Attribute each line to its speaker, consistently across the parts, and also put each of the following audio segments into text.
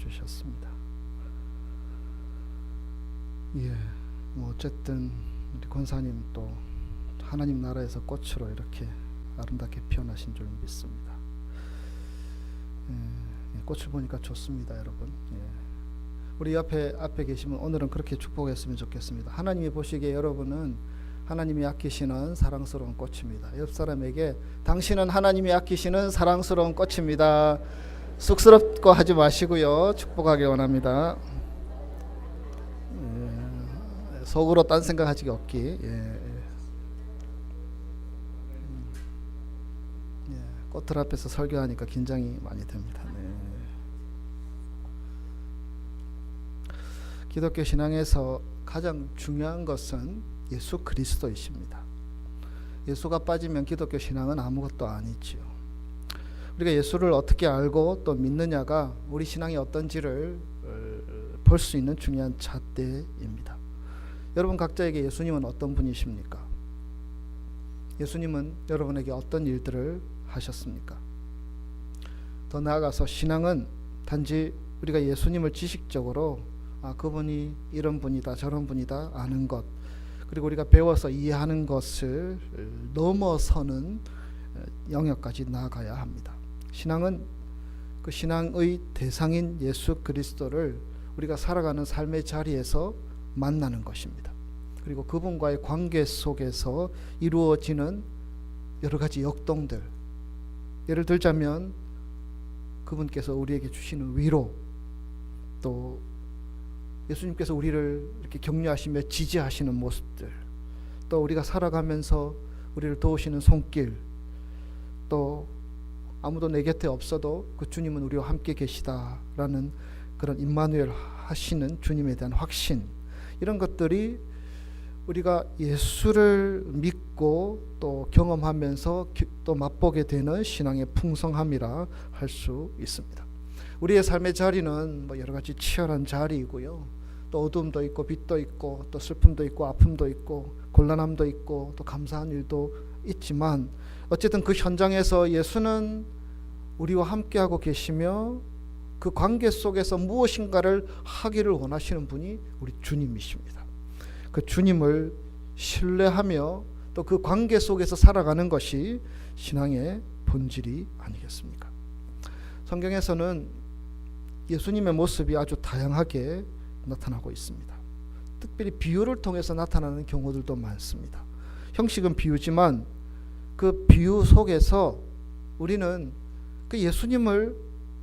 Speaker 1: 주셨습니다. 어쨌든 우리 권사님 또 하나님 나라에서 꽃으로 이렇게 아름답게 피어나신 줄 믿습니다. 꽃을 보니까 좋습니다, 여러분. 우리 앞에 계시면 오늘은 그렇게 축복했으면 좋겠습니다. 하나님이 보시기에 여러분은 하나님이 아끼시는 사랑스러운 꽃입니다. 옆 사람에게 당신은 하나님이 아끼시는 사랑스러운 꽃입니다. 쑥스럽고 하지 마시고요. 축복하기 원합니다. 속으로 딴 생각하지 없기. 꽃들 앞에서 설교하니까 긴장이 많이 됩니다. 기독교 신앙에서 가장 중요한 것은 예수 그리스도이십니다. 예수가 빠지면 기독교 신앙은 아무것도 아니지요. 우리가 예수를 어떻게 알고 또 믿느냐가 우리 신앙이 어떤지를 볼 수 있는 중요한 잣대입니다. 여러분 각자에게 예수님은 어떤 분이십니까? 예수님은 여러분에게 어떤 일들을 하셨습니까? 더 나아가서 신앙은 단지 우리가 예수님을 지식적으로 그분이 이런 분이다 저런 분이다 아는 것, 그리고 우리가 배워서 이해하는 것을 넘어서는 영역까지 나아가야 합니다. 신앙은 그 신앙의 대상인 예수 그리스도를 우리가 살아가는 삶의 자리에서 만나는 것입니다. 그리고 그분과의 관계 속에서 이루어지는 여러 가지 역동들, 예를 들자면 그분께서 우리에게 주시는 위로, 또 예수님께서 우리를 이렇게 격려하시며 지지하시는 모습들, 또 우리가 살아가면서 우리를 도우시는 손길, 또 아무도 내 곁에 없어도 그 주님은 우리와 함께 계시다라는 그런 임마누엘 하시는 주님에 대한 확신, 이런 것들이 우리가 예수를 믿고 또 경험하면서 또 맛보게 되는 신앙의 풍성함이라 할 수 있습니다. 우리의 삶의 자리는 여러 가지 치열한 자리이고요. 또 어둠도 있고 빛도 있고 또 슬픔도 있고 아픔도 있고 곤란함도 있고 또 감사한 일도 있지만, 어쨌든 그 현장에서 예수는 우리와 함께하고 계시며 그 관계 속에서 무엇인가를 하기를 원하시는 분이 우리 주님이십니다. 그 주님을 신뢰하며 또 그 관계 속에서 살아가는 것이 신앙의 본질이 아니겠습니까? 성경에서는 예수님의 모습이 아주 다양하게 나타나고 있습니다. 특별히 비유를 통해서 나타나는 경우들도 많습니다. 형식은 비유지만 그 비유 속에서 우리는 그 예수님을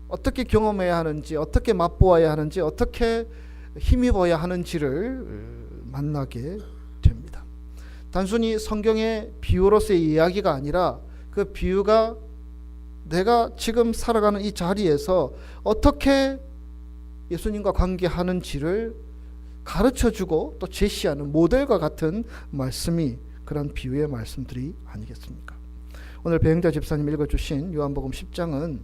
Speaker 1: 어떻게 경험해야 하는지, 어떻게 맛보아야 하는지, 어떻게 힘입어야 하는지를 만나게 됩니다. 단순히 성경의 비유로서의 이야기가 아니라 그 비유가 내가 지금 살아가는 이 자리에서 어떻게 예수님과 관계하는지를 가르쳐주고 또 제시하는 모델과 같은 말씀이 그런 비유의 말씀들이 아니겠습니까? 오늘 배영자 집사님 읽어주신 요한복음 10장은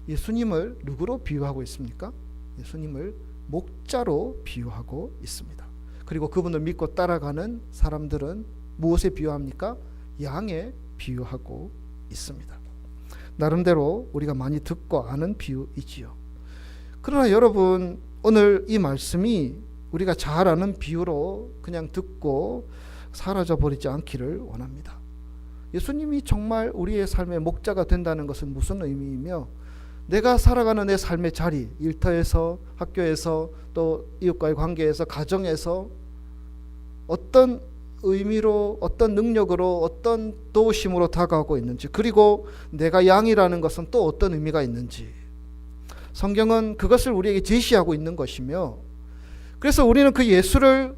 Speaker 1: 예수님을 누구로 비유하고 있습니까? 예수님을 목자로 비유하고 있습니다. 그리고 그분을 믿고 따라가는 사람들은 무엇에 비유합니까? 양에 비유하고 있습니다. 나름대로 우리가 많이 듣고 아는 비유이지요. 그러나 여러분, 오늘 이 말씀이 우리가 잘 아는 비유로 그냥 듣고 사라져 버리지 않기를 원합니다. 예수님이 정말 우리의 삶의 목자가 된다는 것은 무슨 의미이며, 내가 살아가는 내 삶의 자리, 일터에서, 학교에서, 또 이웃과의 관계에서, 가정에서 어떤 의미로, 어떤 능력으로, 어떤 도우심으로 다가오고 있는지, 그리고 내가 양이라는 것은 또 어떤 의미가 있는지, 성경은 그것을 우리에게 제시하고 있는 것이며, 그래서 우리는 그 예수를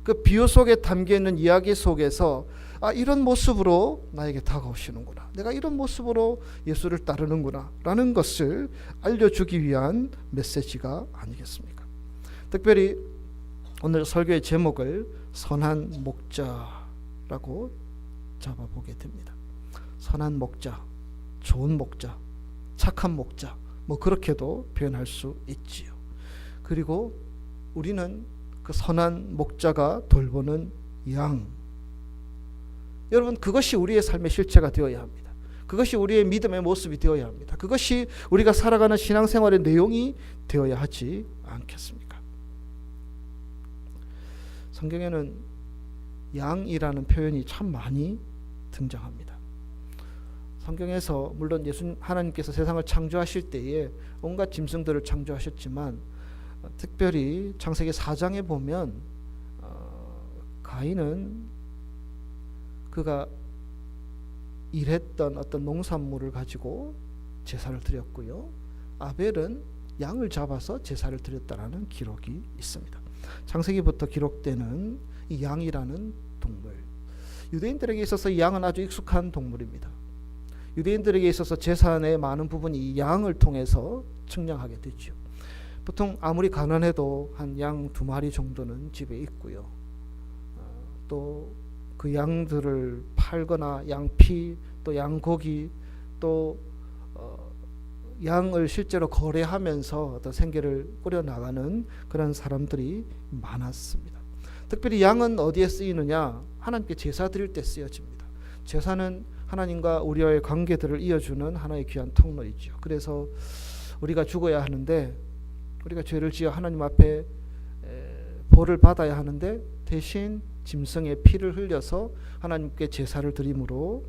Speaker 1: 그 비유 속에 담겨있는 이야기 속에서 이런 모습으로 나에게 다가오시는구나, 내가 이런 모습으로 예수를 따르는구나 라는 것을 알려주기 위한 메시지가 아니겠습니까? 특별히 오늘 설교의 제목을 선한 목자라고 잡아보게 됩니다. 선한 목자, 좋은 목자, 착한 목자, 그렇게도 표현할 수 있지요. 그리고 우리는 그 선한 목자가 돌보는 양, 여러분 그것이 우리의 삶의 실체가 되어야 합니다. 그것이 우리의 믿음의 모습이 되어야 합니다. 그것이 우리가 살아가는 신앙생활의 내용이 되어야 하지 않겠습니까? 성경에는 양이라는 표현이 참 많이 등장합니다. 성경에서 물론 하나님께서 세상을 창조하실 때에 온갖 짐승들을 창조하셨지만 특별히 창세기 4장에 보면 가인은 그가 일했던 어떤 농산물을 가지고 제사를 드렸고요. 아벨은 양을 잡아서 제사를 드렸다라는 기록이 있습니다. 창세기부터 기록되는 이 양이라는 동물, 유대인들에게 있어서 이 양은 아주 익숙한 동물입니다. 유대인들에게 있어서 제사의 많은 부분이 이 양을 통해서 측량하게 되죠. 보통 아무리 가난해도 한 양 2마리 정도는 집에 있고요. 또 그 양들을 팔거나 양피, 또 양고기, 또 양을 실제로 거래하면서 어떤 생계를 꾸려나가는 그런 사람들이 많았습니다. 특별히 양은 어디에 쓰이느냐? 하나님께 제사 드릴 때 쓰여집니다. 제사는 하나님과 우리와의 관계들을 이어주는 하나의 귀한 통로이죠. 그래서 우리가 죽어야 하는데, 우리가 죄를 지어 하나님 앞에 벌을 받아야 하는데 대신 짐승의 피를 흘려서 하나님께 제사를 드림으로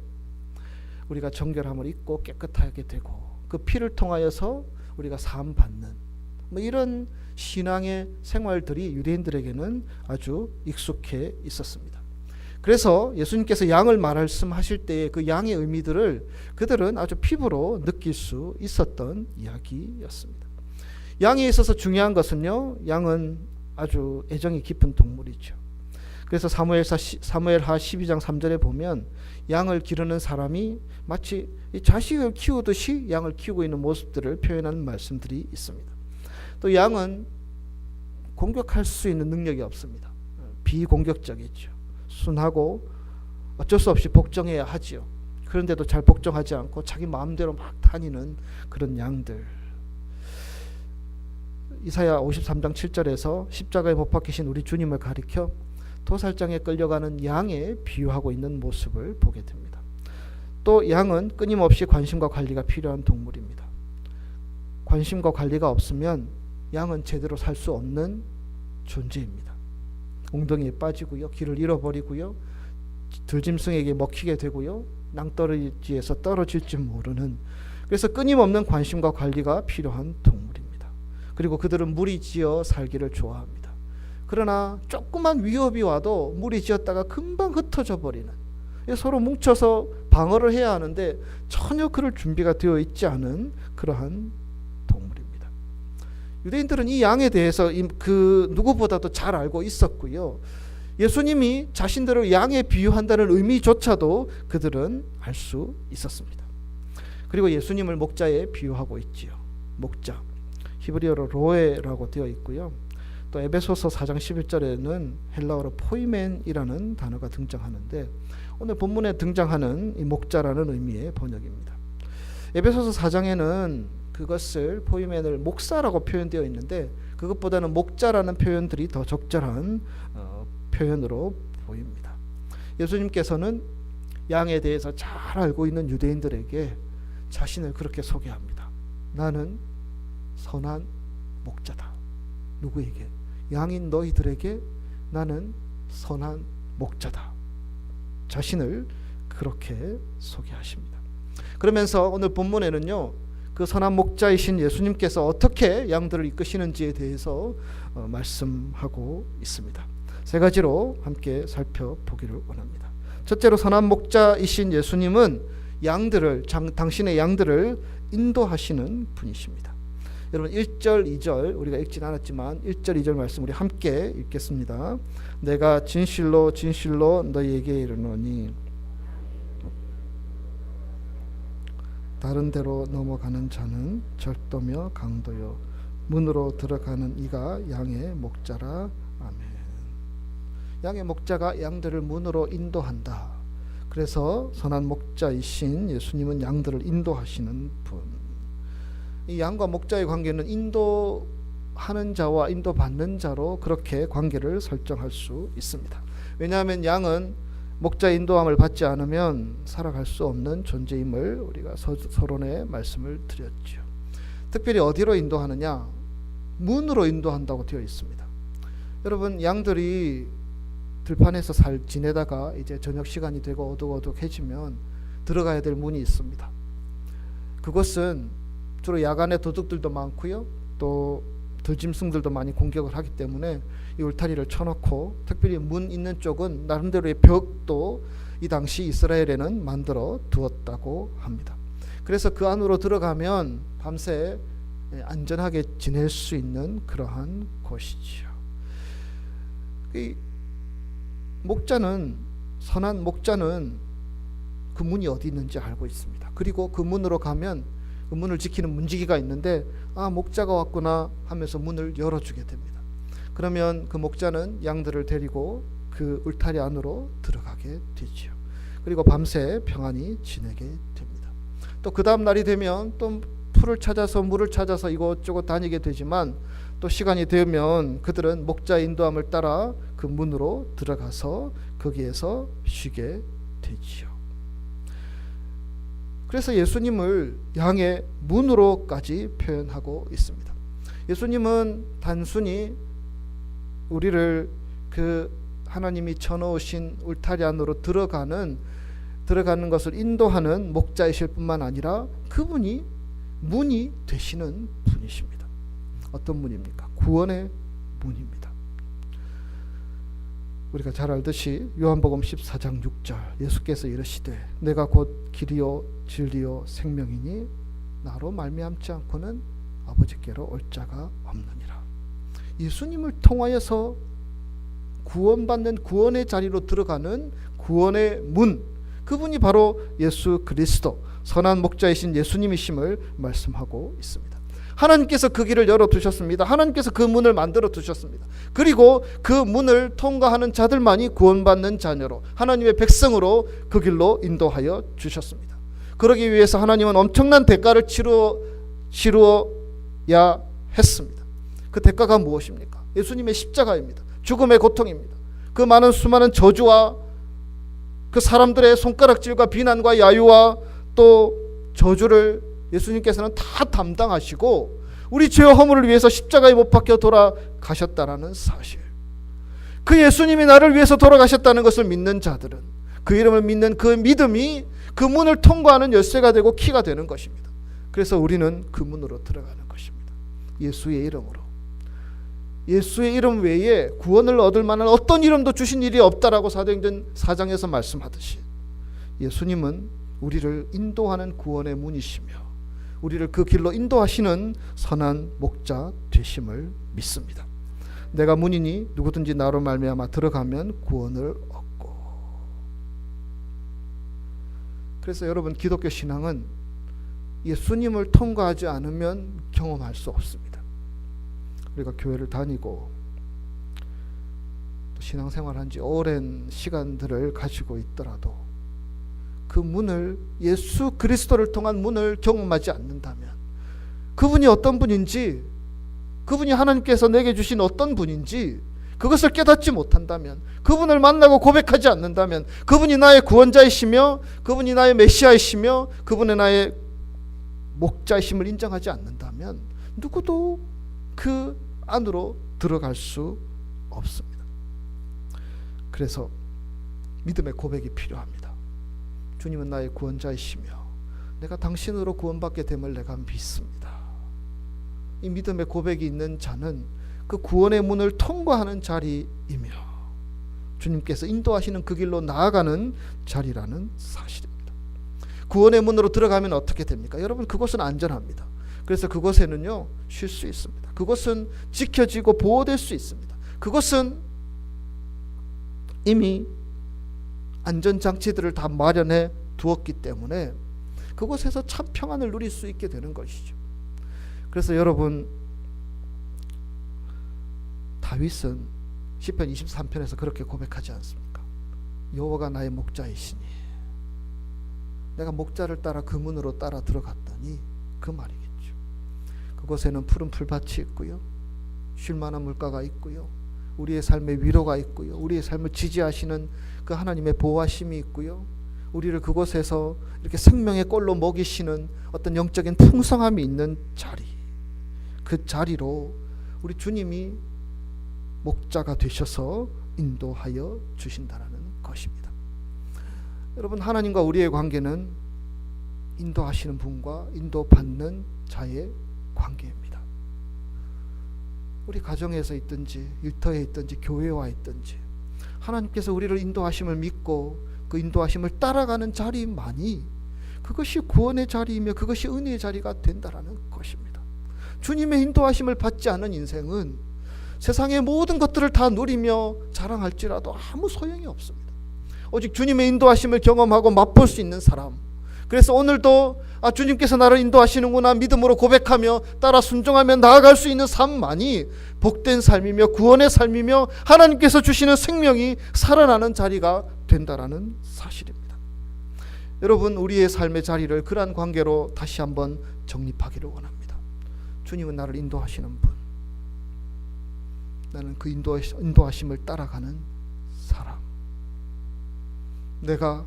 Speaker 1: 우리가 정결함을 입고 깨끗하게 되고, 그 피를 통하여서 우리가 사함 받는 이런 신앙의 생활들이 유대인들에게는 아주 익숙해 있었습니다. 그래서 예수님께서 양을 말씀하실 때에 그 양의 의미들을 그들은 아주 피부로 느낄 수 있었던 이야기였습니다. 양에 있어서 중요한 것은요, 양은 아주 애정이 깊은 동물이죠. 그래서 사무엘하 12장 3절에 보면 양을 기르는 사람이 마치 자식을 키우듯이 양을 키우고 있는 모습들을 표현하는 말씀들이 있습니다. 또 양은 공격할 수 있는 능력이 없습니다. 비공격적이죠. 순하고 어쩔 수 없이 복종해야 하지요. 그런데도 잘 복종하지 않고 자기 마음대로 막 다니는 그런 양들. 이사야 53장 7절에서 십자가에 못 박히신 우리 주님을 가리켜 도살장에 끌려가는 양에 비유하고 있는 모습을 보게 됩니다. 또 양은 끊임없이 관심과 관리가 필요한 동물입니다. 관심과 관리가 없으면 양은 제대로 살 수 없는 존재입니다. 웅덩이에 빠지고요, 길을 잃어버리고요, 들짐승에게 먹히게 되고요, 낭떠러지에서 떨어질지 모르는, 그래서 끊임없는 관심과 관리가 필요한 동물입니다. 그리고 그들은 무리지어 살기를 좋아합니다. 그러나 조그만 위협이 와도 무리지었다가 금방 흩어져 버리는, 서로 뭉쳐서 방어를 해야 하는데 전혀 그럴 준비가 되어 있지 않은 그러한 동물입니다. 유대인들은 이 양에 대해서 그 누구보다도 잘 알고 있었고요. 예수님이 자신들을 양에 비유한다는 의미조차도 그들은 알 수 있었습니다. 그리고 예수님을 목자에 비유하고 있지요. 목자, 히브리어로 로에라고 되어 있고요. 또 에베소서 4장 11절에는 헬라어로 포이멘이라는 단어가 등장하는데, 오늘 본문에 등장하는 이 목자라는 의미의 번역입니다. 에베소서 4장에는 그것을 포이멘을 목사라고 표현되어 있는데, 그것보다는 목자라는 표현들이 더 적절한 표현으로 보입니다. 예수님께서는 양에 대해서 잘 알고 있는 유대인들에게 자신을 그렇게 소개합니다. 나는 선한 목자다. 누구에게? 양인 너희들에게 나는 선한 목자다. 자신을 그렇게 소개하십니다. 그러면서 오늘 본문에는요, 그 선한 목자이신 예수님께서 어떻게 양들을 이끄시는지에 대해서 말씀하고 있습니다. 3가지로 함께 살펴보기를 원합니다. 첫째로, 선한 목자이신 예수님은 당신의 양들을 인도하시는 분이십니다. 여러분 1절 2절 우리가 읽진 않았지만 1절 2절 말씀 우리 함께 읽겠습니다. 내가 진실로 진실로 너희에게 이르노니 다른 데로 넘어가는 자는 절도며 강도요 문으로 들어가는 이가 양의 목자라. 아멘. 양의 목자가 양들을 문으로 인도한다. 그래서 선한 목자이신 예수님은 양들을 인도하시는 분. 이 양과 목자의 관계는 인도하는 자와 인도받는 자로 그렇게 관계를 설정할 수 있습니다. 왜냐하면 양은 목자의 인도함을 받지 않으면 살아갈 수 없는 존재임을 우리가 서론의 말씀을 드렸죠. 특별히 어디로 인도하느냐? 문으로 인도한다고 되어 있습니다. 여러분, 양들이 들판에서 지내다가 이제 저녁 시간이 되고 어둑어둑해지면 들어가야 될 문이 있습니다. 그것은 주로 야간에 도둑들도 많고요, 또 들짐승들도 많이 공격을 하기 때문에 이 울타리를 쳐놓고, 특별히 문 있는 쪽은 나름대로의 벽도 이 당시 이스라엘에는 만들어 두었다고 합니다. 그래서 그 안으로 들어가면 밤새 안전하게 지낼 수 있는 그러한 곳이지요. 이 목자는, 선한 목자는 그 문이 어디 있는지 알고 있습니다. 그리고 그 문으로 가면 그 문을 지키는 문지기가 있는데, 목자가 왔구나 하면서 문을 열어주게 됩니다. 그러면 그 목자는 양들을 데리고 그 울타리 안으로 들어가게 되지요. 그리고 밤새 평안히 지내게 됩니다. 또 그 다음 날이 되면 또 풀을 찾아서 물을 찾아서 이곳저곳 다니게 되지만, 또 시간이 되면 그들은 목자의 인도함을 따라 그 문으로 들어가서 거기에서 쉬게 되지요. 그래서 예수님을 양의 문으로까지 표현하고 있습니다. 예수님은 단순히 우리를 그 하나님이 쳐놓으신 울타리 안으로 들어가는 것을 인도하는 목자이실 뿐만 아니라 그분이 문이 되시는 분이십니다. 어떤 문입니까? 구원의 문입니다. 우리가 잘 알듯이 요한복음 14장 6절, 예수께서 이르시되 내가 곧 길이요 진리요 생명이니 나로 말미암지 않고는 아버지께로 올 자가 없느니라. 예수님을 통하여서 구원받는 구원의 자리로 들어가는 구원의 문, 그분이 바로 예수 그리스도, 선한 목자이신 예수님이심을 말씀하고 있습니다. 하나님께서 그 길을 열어두셨습니다. 하나님께서 그 문을 만들어 두셨습니다. 그리고 그 문을 통과하는 자들만이 구원받는 자녀로, 하나님의 백성으로 그 길로 인도하여 주셨습니다. 그러기 위해서 하나님은 엄청난 대가를 치루어야 했습니다. 그 대가가 무엇입니까? 예수님의 십자가입니다. 죽음의 고통입니다. 그 많은 수많은 저주와 그 사람들의 손가락질과 비난과 야유와 또 저주를 예수님께서는 다 담당하시고 우리 죄와 허물을 위해서 십자가에 못 박혀 돌아가셨다라는 사실, 그 예수님이 나를 위해서 돌아가셨다는 것을 믿는 자들은, 그 이름을 믿는 그 믿음이 그 문을 통과하는 열쇠가 되고 키가 되는 것입니다. 그래서 우리는 그 문으로 들어가는 것입니다. 예수의 이름으로. 예수의 이름 외에 구원을 얻을 만한 어떤 이름도 주신 일이 없다라고 사도행전 4장에서 말씀하듯이, 예수님은 우리를 인도하는 구원의 문이시며 우리를 그 길로 인도하시는 선한 목자 되심을 믿습니다. 내가 문이니 누구든지 나로 말미암아 들어가면 구원을 얻고. 그래서 여러분, 기독교 신앙은 예수님을 통과하지 않으면 경험할 수 없습니다. 우리가 교회를 다니고 또 신앙생활한 지 오랜 시간들을 가지고 있더라도 그 문을, 예수 그리스도를 통한 문을 경험하지 않는다면, 그분이 어떤 분인지, 그분이 하나님께서 내게 주신 어떤 분인지 그것을 깨닫지 못한다면, 그분을 만나고 고백하지 않는다면, 그분이 나의 구원자이시며 그분이 나의 메시아이시며 그분의 나의 목자이심을 인정하지 않는다면 누구도 그 안으로 들어갈 수 없습니다. 그래서 믿음의 고백이 필요합니다. 주님은 나의 구원자이시며 내가 당신으로 구원받게 됨을 내가 믿습니다. 이 믿음의 고백이 있는 자는 그 구원의 문을 통과하는 자리이며 주님께서 인도하시는 그 길로 나아가는 자리라는 사실입니다. 구원의 문으로 들어가면 어떻게 됩니까? 여러분, 그곳은 안전합니다. 그래서 그곳에는요, 쉴 수 있습니다. 그곳은 지켜지고 보호될 수 있습니다. 그곳은 이미 안전장치들을 다 마련해 두었기 때문에 그곳에서 참 평안을 누릴 수 있게 되는 것이죠. 그래서 여러분, 다윗은 시편 23편에서 그렇게 고백하지 않습니까? 여호와가 나의 목자이시니 내가 목자를 따라 그 문으로 따라 들어갔더니, 그 말이겠죠. 그곳에는 푸른 풀밭이 있고요, 쉴만한 물가가 있고요, 우리의 삶에 위로가 있고요. 우리의 삶을 지지하시는 그 하나님의 보호하심이 있고요. 우리를 그곳에서 이렇게 생명의 꼴로 먹이시는 어떤 영적인 풍성함이 있는 자리, 그 자리로 우리 주님이 목자가 되셔서 인도하여 주신다라는 것입니다. 여러분, 하나님과 우리의 관계는 인도하시는 분과 인도받는 자의 관계입니다. 우리 가정에서 있든지 일터에 있든지 교회와 있든지 하나님께서 우리를 인도하심을 믿고 그 인도하심을 따라가는 자리만이 그것이 구원의 자리이며 그것이 은혜의 자리가 된다라는 것입니다. 주님의 인도하심을 받지 않은 인생은 세상의 모든 것들을 다 누리며 자랑할지라도 아무 소용이 없습니다. 오직 주님의 인도하심을 경험하고 맛볼 수 있는 사람, 그래서 오늘도 주님께서 나를 인도하시는구나 믿음으로 고백하며 따라 순종하며 나아갈 수 있는 삶만이 복된 삶이며 구원의 삶이며 하나님께서 주시는 생명이 살아나는 자리가 된다라는 사실입니다. 여러분, 우리의 삶의 자리를 그러한 관계로 다시 한번 정립하기를 원합니다. 주님은 나를 인도하시는 분, 나는 그 인도하심을 따라가는 사람. 내가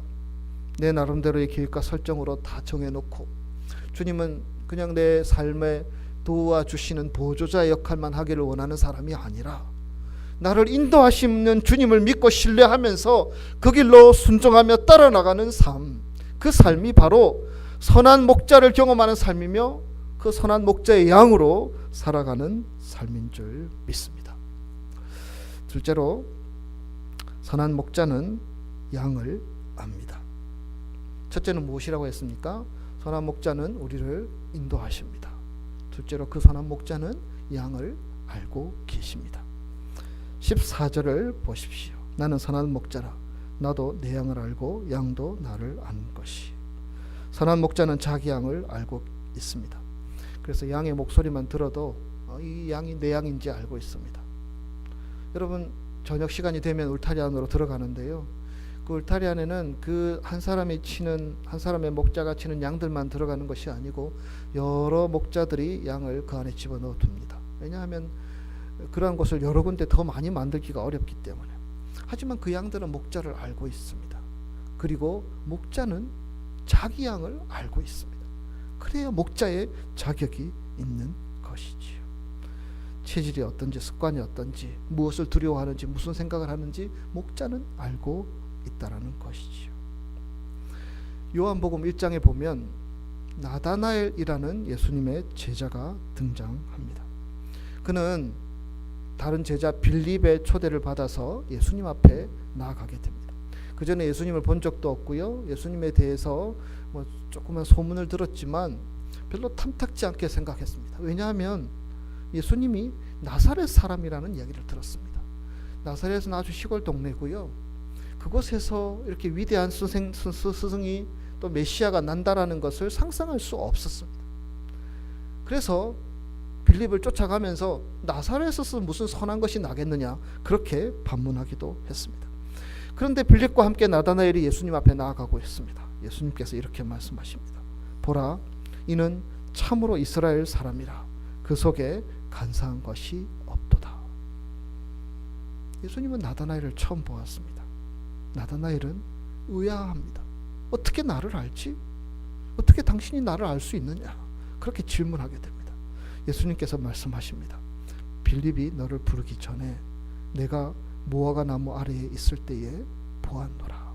Speaker 1: 내 나름대로의 계획과 설정으로 다 정해놓고 주님은 그냥 내 삶에 도와주시는 보조자의 역할만 하기를 원하는 사람이 아니라 나를 인도하시는 주님을 믿고 신뢰하면서 그 길로 순종하며 따라나가는 삶, 그 삶이 바로 선한 목자를 경험하는 삶이며 그 선한 목자의 양으로 살아가는 삶인 줄 믿습니다. 둘째로, 선한 목자는 양을 압니다. 첫째는 무엇이라고 했습니까? 선한 목자는 우리를 인도하십니다. 둘째로, 그 선한 목자는 양을 알고 계십니다. 14절을 보십시오. 나는 선한 목자라. 나도 내 양을 알고 양도 나를 아는 것이. 선한 목자는 자기 양을 알고 있습니다. 그래서 양의 목소리만 들어도 이 양이 내 양인지 알고 있습니다. 여러분, 저녁 시간이 되면 울타리 안으로 들어가는데요, 그 울타리 안에는 그 한 사람의 목자가 치는 양들만 들어가는 것이 아니고 여러 목자들이 양을 그 안에 집어넣어 둡니다. 왜냐하면 그러한 곳을 여러 군데 더 많이 만들기가 어렵기 때문에. 하지만 그 양들은 목자를 알고 있습니다. 그리고 목자는 자기 양을 알고 있습니다. 그래야 목자의 자격이 있는 것이지요. 체질이 어떤지, 습관이 어떤지, 무엇을 두려워하는지, 무슨 생각을 하는지 목자는 알고 있다라는 것이지요. 요한복음 1장에 보면 나다나엘이라는 예수님의 제자가 등장합니다. 그는 다른 제자 빌립의 초대를 받아서 예수님 앞에 나아가게 됩니다. 그 전에 예수님을 본 적도 없고요, 예수님에 대해서 조그만 소문을 들었지만 별로 탐탁지 않게 생각했습니다. 왜냐하면 예수님이 나사렛 사람이라는 이야기를 들었습니다. 나사렛은 아주 시골 동네고요, 그곳에서 이렇게 위대한 스승이 또 메시아가 난다라는 것을 상상할 수 없었습니다. 그래서 빌립을 쫓아가면서 나사렛에서 무슨 선한 것이 나겠느냐, 그렇게 반문하기도 했습니다. 그런데 빌립과 함께 나다나엘이 예수님 앞에 나아가고 있습니다. 예수님께서 이렇게 말씀하십니다. 보라, 이는 참으로 이스라엘 사람이라. 그 속에 간사한 것이 없도다. 예수님은 나다나엘을 처음 보았습니다. 나다나엘은 의아합니다. 어떻게 나를 알지? 어떻게 당신이 나를 알 수 있느냐? 그렇게 질문하게 됩니다. 예수님께서 말씀하십니다. 빌립이 너를 부르기 전에 내가 무화과 나무 아래에 있을 때에 보았노라.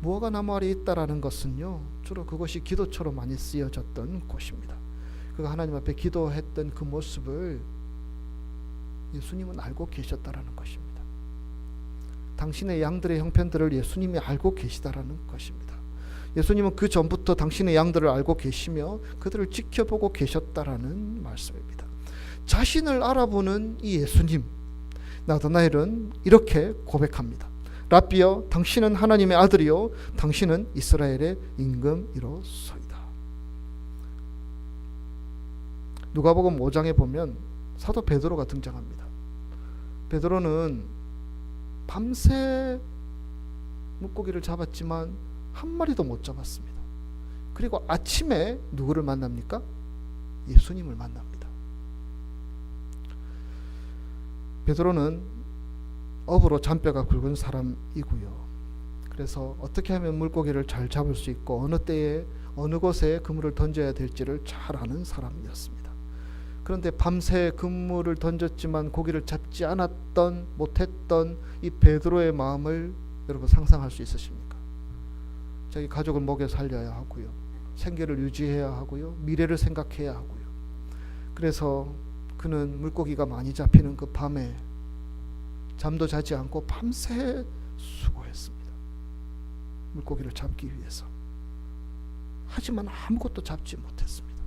Speaker 1: 무화과 나무 아래에 있다라는 것은요, 주로 그것이 기도처로 많이 쓰여졌던 곳입니다. 그가 하나님 앞에 기도했던 그 모습을 예수님은 알고 계셨다라는 것입니다. 당신의 양들의 형편들을 예수님이 알고 계시다라는 것입니다. 예수님은 그 전부터 당신의 양들을 알고 계시며 그들을 지켜보고 계셨다라는 말씀입니다. 자신을 알아보는 이 예수님, 나다나엘은 이렇게 고백합니다. 랍비여, 당신은 하나님의 아들이요 당신은 이스라엘의 임금이로소이다. 누가복음 5장에 보면 사도 베드로가 등장합니다. 베드로는 밤새 물고기를 잡았지만 한 마리도 못 잡았습니다. 그리고 아침에 누구를 만납니까? 예수님을 만납니다. 베드로는 업으로 잔뼈가 굵은 사람이고요. 그래서 어떻게 하면 물고기를 잘 잡을 수 있고 어느 때에 어느 곳에 그물을 던져야 될지를 잘 아는 사람이었습니다. 그런데 밤새 그물을 던졌지만 고기를 잡지 않았던 못했던 이 베드로의 마음을 여러분 상상할 수 있으십니까? 자기 가족을 먹여 살려야 하고요, 생계를 유지해야 하고요, 미래를 생각해야 하고요. 그래서 그는 물고기가 많이 잡히는 그 밤에 잠도 자지 않고 밤새 수고했습니다. 물고기를 잡기 위해서. 하지만 아무것도 잡지 못했습니다.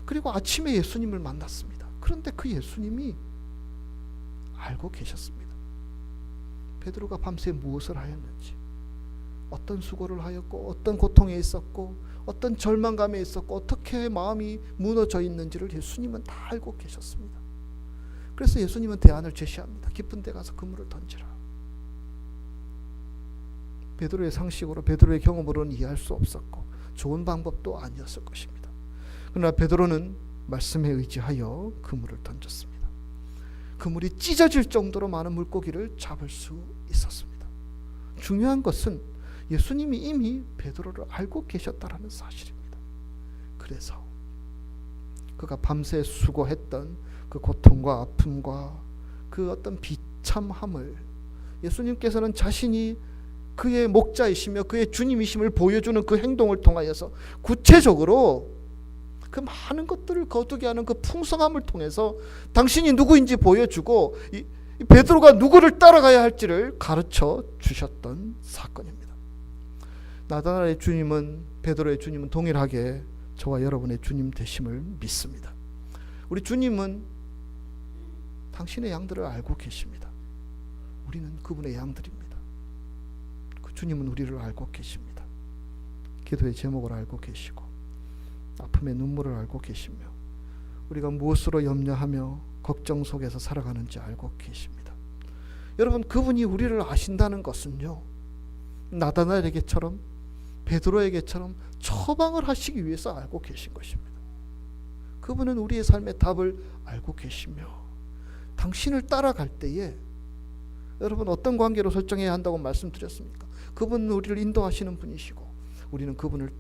Speaker 1: 그리고 아침에 예수님을 만났습니다. 그런데 그 예수님이 알고 계셨습니다. 베드로가 밤새 무엇을 하였는지, 어떤 수고를 하였고 어떤 고통에 있었고 어떤 절망감에 있었고 어떻게 마음이 무너져 있는지를 예수님은 다 알고 계셨습니다. 그래서 예수님은 대안을 제시합니다. 깊은 데 가서 그물을 던지라. 베드로의 상식으로, 베드로의 경험으로는 이해할 수 없었고 좋은 방법도 아니었을 것입니다. 그러나 베드로는 말씀에 의지하여 그물을 던졌습니다. 그물이 찢어질 정도로 많은 물고기를 잡을 수 있었습니다. 중요한 것은 예수님이 이미 베드로를 알고 계셨다라는 사실입니다. 그래서 그가 밤새 수고했던 그 고통과 아픔과 그 어떤 비참함을 예수님께서는 자신이 그의 목자이시며 그의 주님이심을 보여주는 그 행동을 통하여서 구체적으로 그 많은 것들을 거두게 하는 그 풍성함을 통해서 당신이 누구인지 보여주고 이 베드로가 누구를 따라가야 할지를 가르쳐 주셨던 사건입니다. 나다나엘의 주님은, 베드로의 주님은 동일하게 저와 여러분의 주님 되심을 믿습니다. 우리 주님은 당신의 양들을 알고 계십니다. 우리는 그분의 양들입니다. 그 주님은 우리를 알고 계십니다. 기도의 제목을 알고 계시고 아픔의 눈물을 알고 계시며 우리가 무엇으로 염려하며 걱정 속에서 살아가는지 알고 계십니다. 여러분, 그분이 우리를 아신다는 것은요, 나다나엘에게처럼 베드로에게처럼 처방을 하시기 위해서 알고 계신 것입니다. 그분은 우리의 삶의 답을 알고 계시며 당신을 따라갈 때에 여러분 어떤 관계로 설정해야 한다고 말씀드렸습니까? 그분은 우리를 인도하시는 분이시고 우리는 그분을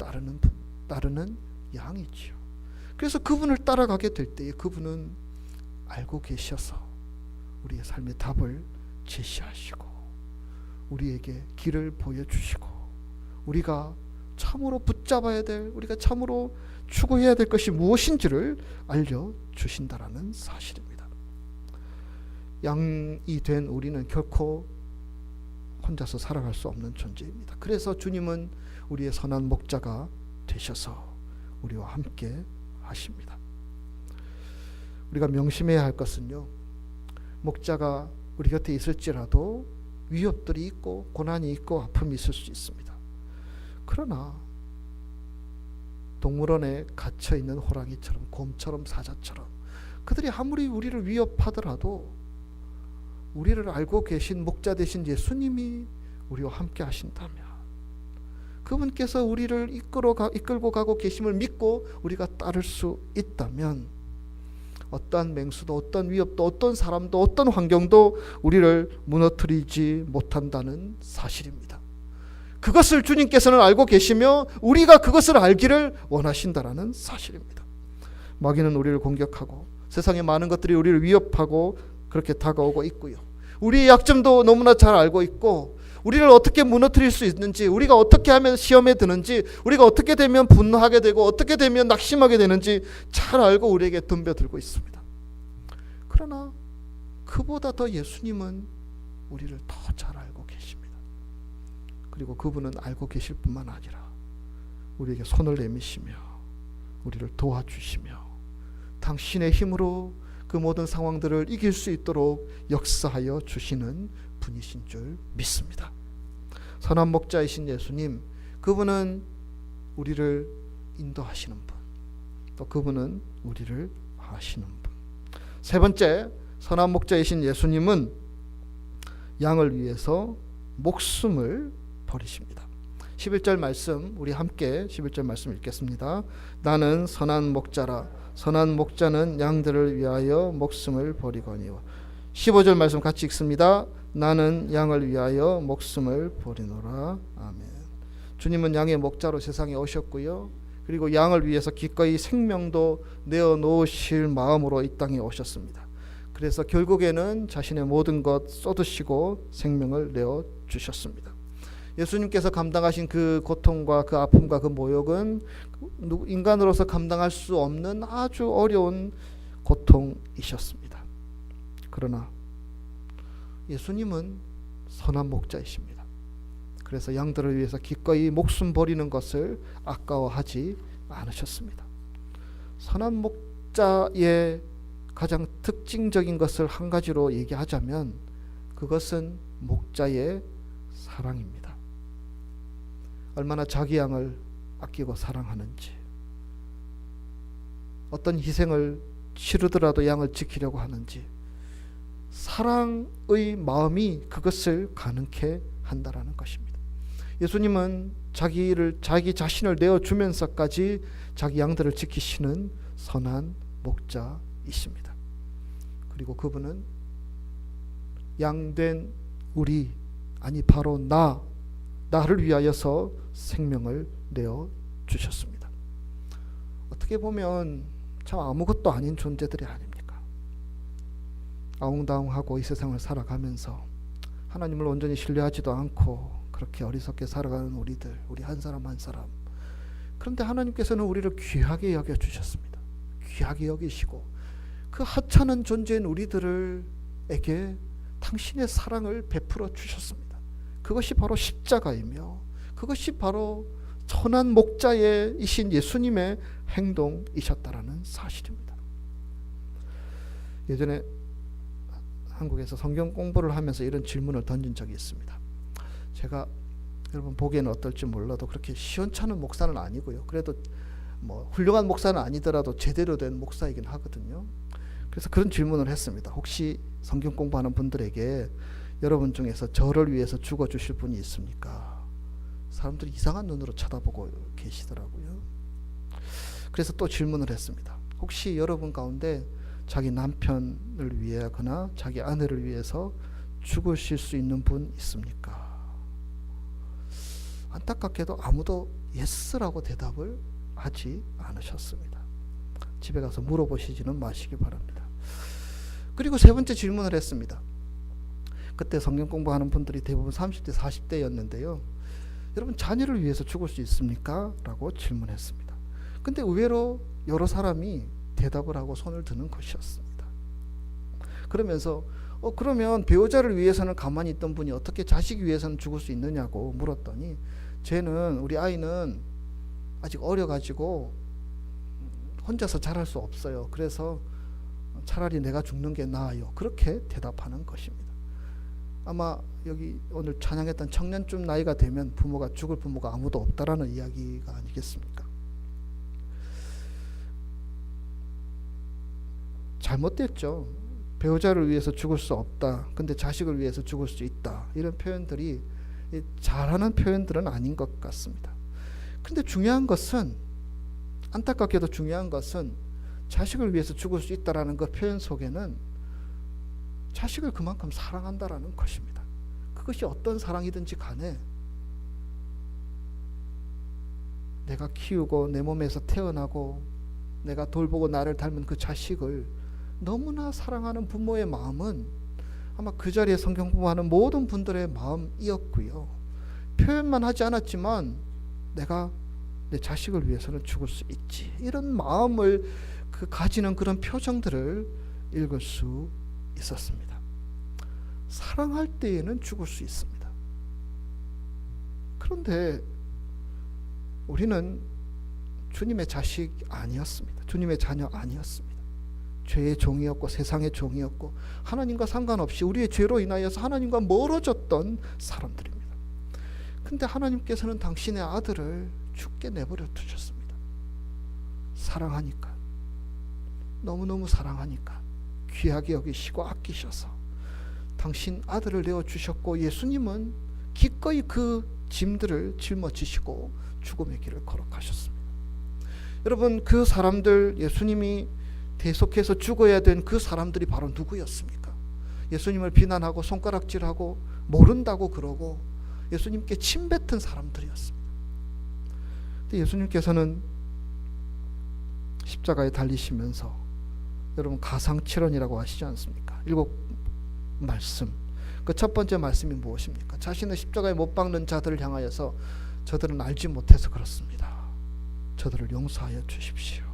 Speaker 1: 따르는 양이지요. 그래서 그분을 따라가게 될 때에 그분은 알고 계셔서 우리의 삶의 답을 제시하시고 우리에게 길을 보여주시고 우리가 참으로 붙잡아야 될, 우리가 참으로 추구해야 될 것이 무엇인지를 알려주신다라는 사실입니다. 양이 된 우리는 결코 혼자서 살아갈 수 없는 존재입니다. 그래서 주님은 우리의 선한 목자가 되셔서 우리와 함께 하십니다. 우리가 명심해야 할 것은요, 목자가 우리 곁에 있을지라도 위협들이 있고 고난이 있고 아픔이 있을 수 있습니다. 그러나 동물원에 갇혀있는 호랑이처럼, 곰처럼, 사자처럼 그들이 아무리 우리를 위협하더라도 우리를 알고 계신 목자 되신 예수님이 우리와 함께 하신다면, 그분께서 우리를 이끌고 가고 계심을 믿고 우리가 따를 수 있다면 어떠한 맹수도, 어떤 위협도, 어떤 사람도, 어떤 환경도 우리를 무너뜨리지 못한다는 사실입니다. 그것을 주님께서는 알고 계시며 우리가 그것을 알기를 원하신다라는 사실입니다. 마귀는 우리를 공격하고 세상의 많은 것들이 우리를 위협하고 그렇게 다가오고 있고요. 우리의 약점도 너무나 잘 알고 있고 우리를 어떻게 무너뜨릴 수 있는지, 우리가 어떻게 하면 시험에 드는지, 우리가 어떻게 되면 분노하게 되고 어떻게 되면 낙심하게 되는지 잘 알고 우리에게 덤벼들고 있습니다. 그러나 그보다 더 예수님은 우리를 더 잘 알고 계십니다. 그리고 그분은 알고 계실 뿐만 아니라 우리에게 손을 내미시며 우리를 도와주시며 당신의 힘으로 그 모든 상황들을 이길 수 있도록 역사하여 주시는 분이신 줄 믿습니다. 선한 목자이신 예수님, 그분은 우리를 인도하시는 분, 또 그분은 우리를 아시는 분. 세 번째, 선한 목자이신 예수님은 양을 위해서 목숨을 버리십니다. 11절 말씀, 우리 함께 11절 말씀 읽겠습니다. 나는 선한 목자라. 선한 목자는 양들을 위하여 목숨을 버리거니와. 15절 말씀 같이 읽습니다. 나는 양을 위하여 목숨을 버리노라. 아멘. 주님은 양의 목자로 세상에 오셨고요. 그리고 양을 위해서 기꺼이 생명도 내어놓으실 마음으로 이 땅에 오셨습니다. 그래서 결국에는 자신의 모든 것 쏟으시고 생명을 내어주셨습니다. 예수님께서 감당하신 그 고통과 그 아픔과 그 모욕은 인간으로서 감당할 수 없는 아주 어려운 고통이셨습니다. 그러나 예수님은 선한 목자이십니다. 그래서 양들을 위해서 기꺼이 목숨 버리는 것을 아까워하지 않으셨습니다. 선한 목자의 가장 특징적인 것을 한 가지로 얘기하자면 그것은 목자의 사랑입니다. 얼마나 자기 양을 아끼고 사랑하는지, 어떤 희생을 치르더라도 양을 지키려고 하는지, 사랑의 마음이 그것을 가능케 한다라는 것입니다. 예수님은 자기 자신을 내어주면서까지 자기 양들을 지키시는 선한 목자이십니다. 그리고 그분은 양된 우리, 아니 바로 나를 위하여서 생명을 내어 주셨습니다. 어떻게 보면 참 아무것도 아닌 존재들이 아닙니까? 아웅다웅하고 이 세상을 살아가면서 하나님을 온전히 신뢰하지도 않고 그렇게 어리석게 살아가는 우리 한 사람 한 사람. 그런데 하나님께서는 우리를 귀하게 여겨 주셨습니다. 귀하게 여기시고 그 하찮은 존재인 우리들에게 당신의 사랑을 베풀어 주셨습니다. 그것이 바로 십자가이며 그것이 바로 선한 목자이신 예수님의 행동이셨다라는 사실입니다. 예전에 한국에서 성경 공부를 하면서 이런 질문을 던진 적이 있습니다. 제가 여러분 보기에는 어떨지 몰라도 그렇게 시원찮은 목사는 아니고요. 그래도 뭐 훌륭한 목사는 아니더라도 제대로 된 목사이긴 하거든요. 그래서 그런 질문을 했습니다. 혹시 성경 공부하는 분들에게 여러분 중에서 저를 위해서 죽어주실 분이 있습니까? 사람들이 이상한 눈으로 쳐다보고 계시더라고요. 그래서 또 질문을 했습니다. 혹시 여러분 가운데 자기 남편을 위하거나 자기 아내를 위해서 죽으실 수 있는 분 있습니까? 안타깝게도 아무도 예스라고 대답을 하지 않으셨습니다. 집에 가서 물어보시지는 마시기 바랍니다. 그리고 세 번째 질문을 했습니다. 그때 성경 공부하는 분들이 대부분 30대 40대였는데요. 여러분 자녀를 위해서 죽을 수 있습니까? 라고 질문했습니다. 근데 의외로 여러 사람이 대답을 하고 손을 드는 것이었습니다. 그러면서 그러면 배우자를 위해서는 가만히 있던 분이 어떻게 자식 위해서는 죽을 수 있느냐고 물었더니 우리 아이는 아직 어려가지고 혼자서 자랄 수 없어요. 그래서 차라리 내가 죽는 게 나아요. 그렇게 대답하는 것입니다. 아마 여기 오늘 찬양했던 청년쯤 나이가 되면 죽을 부모가 아무도 없다라는 이야기가 아니겠습니까? 잘못됐죠. 배우자를 위해서 죽을 수 없다. 근데 자식을 위해서 죽을 수 있다. 이런 표현들이 잘하는 표현들은 아닌 것 같습니다. 근데 안타깝게도 중요한 것은 자식을 위해서 죽을 수 있다라는 그 표현 속에는 자식을 그만큼 사랑한다라는 것입니다. 그것이 어떤 사랑이든지 간에 내가 키우고 내 몸에서 태어나고 내가 돌보고 나를 닮은 그 자식을 너무나 사랑하는 부모의 마음은 아마 그 자리에 성경 공부하는 모든 분들의 마음이었고요. 표현만 하지 않았지만 내가 내 자식을 위해서는 죽을 수 있지. 이런 마음을 가지는 그런 표정들을 읽을 수 있었습니다. 사랑할 때에는 죽을 수 있습니다. 그런데 우리는 주님의 자식 아니었습니다. 주님의 자녀 아니었습니다. 죄의 종이었고 세상의 종이었고 하나님과 상관없이 우리의 죄로 인하여서 하나님과 멀어졌던 사람들입니다. 근데 하나님께서는 당신의 아들을 죽게 내버려 두셨습니다. 사랑하니까, 너무너무 사랑하니까 귀하게 여기시고 아끼셔서 당신 아들을 내어주셨고, 예수님은 기꺼이 그 짐들을 짊어지시고 죽음의 길을 걸어가셨습니다. 여러분, 그 사람들, 예수님이 대속해서 죽어야 된 그 사람들이 바로 누구였습니까? 예수님을 비난하고 손가락질하고 모른다고 그러고 예수님께 침뱉은 사람들이었습니다. 근데 예수님께서는 십자가에 달리시면서 여러분 가상칠언이라고 하시지 않습니까? 7 말씀. 그 첫 번째 말씀이 무엇입니까? 자신의 십자가에 못 박는 자들을 향하여서 저들은 알지 못해서 그렇습니다. 저들을 용서하여 주십시오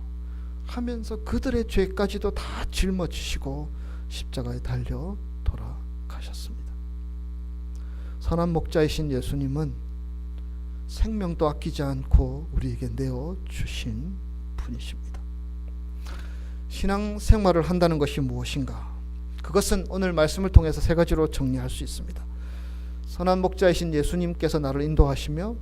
Speaker 1: 하면서 그들의 죄까지도 다 짊어지시고 십자가에 달려 돌아가셨습니다. 선한 목자이신 예수님은 생명도 아끼지 않고 우리에게 내어주신 분이십니다. 신앙생활을 한다는 것이 무엇인가? 그것은 오늘 말씀을 통해서 3가지로 정리할 수 있습니다. 선한 목자이신 예수님께서 나를 인도하시며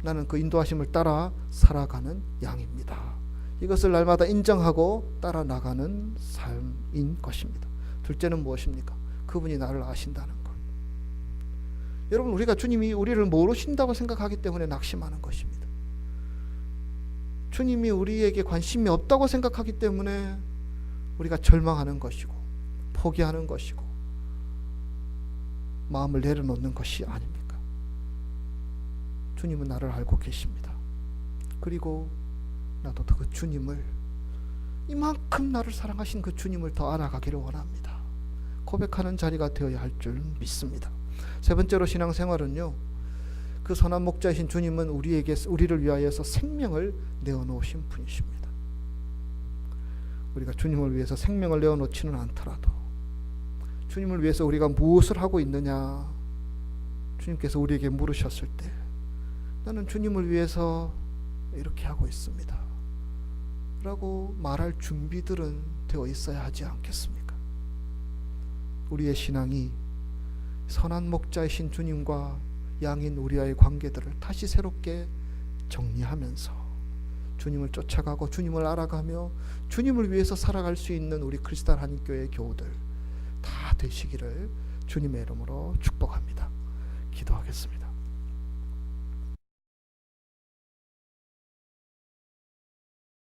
Speaker 1: 나는 그 인도하심을 따라 살아가는 양입니다. 이것을 날마다 인정하고 따라 나가는 삶인 것입니다. 둘째는 무엇입니까? 그분이 나를 아신다는 것. 여러분, 우리가 주님이 우리를 모르신다고 생각하기 때문에 낙심하는 것입니다. 주님이 우리에게 관심이 없다고 생각하기 때문에 우리가 절망하는 것이고 포기하는 것이고 마음을 내려놓는 것이 아닙니까? 주님은 나를 알고 계십니다. 그리고 나도 그 주님을, 이만큼 나를 사랑하신 그 주님을 더 알아가기를 원합니다. 고백하는 자리가 되어야 할 줄 믿습니다. 3번째로 신앙생활은요, 그 선한 목자이신 주님은 우리를 위하여서 생명을 내어놓으신 분이십니다. 우리가 주님을 위해서 생명을 내어놓지는 않더라도 주님을 위해서 우리가 무엇을 하고 있느냐, 주님께서 우리에게 물으셨을 때 나는 주님을 위해서 이렇게 하고 있습니다 라고 말할 준비들은 되어 있어야 하지 않겠습니까? 우리의 신앙이 선한 목자이신 주님과 양인 우리와의 관계들을 다시 새롭게 정리하면서 주님을 쫓아가고 주님을 알아가며 주님을 위해서 살아갈 수 있는 우리 그리스도인 한인교회 교우들 다 되시기를 주님의 이름으로 축복합니다. 기도하겠습니다.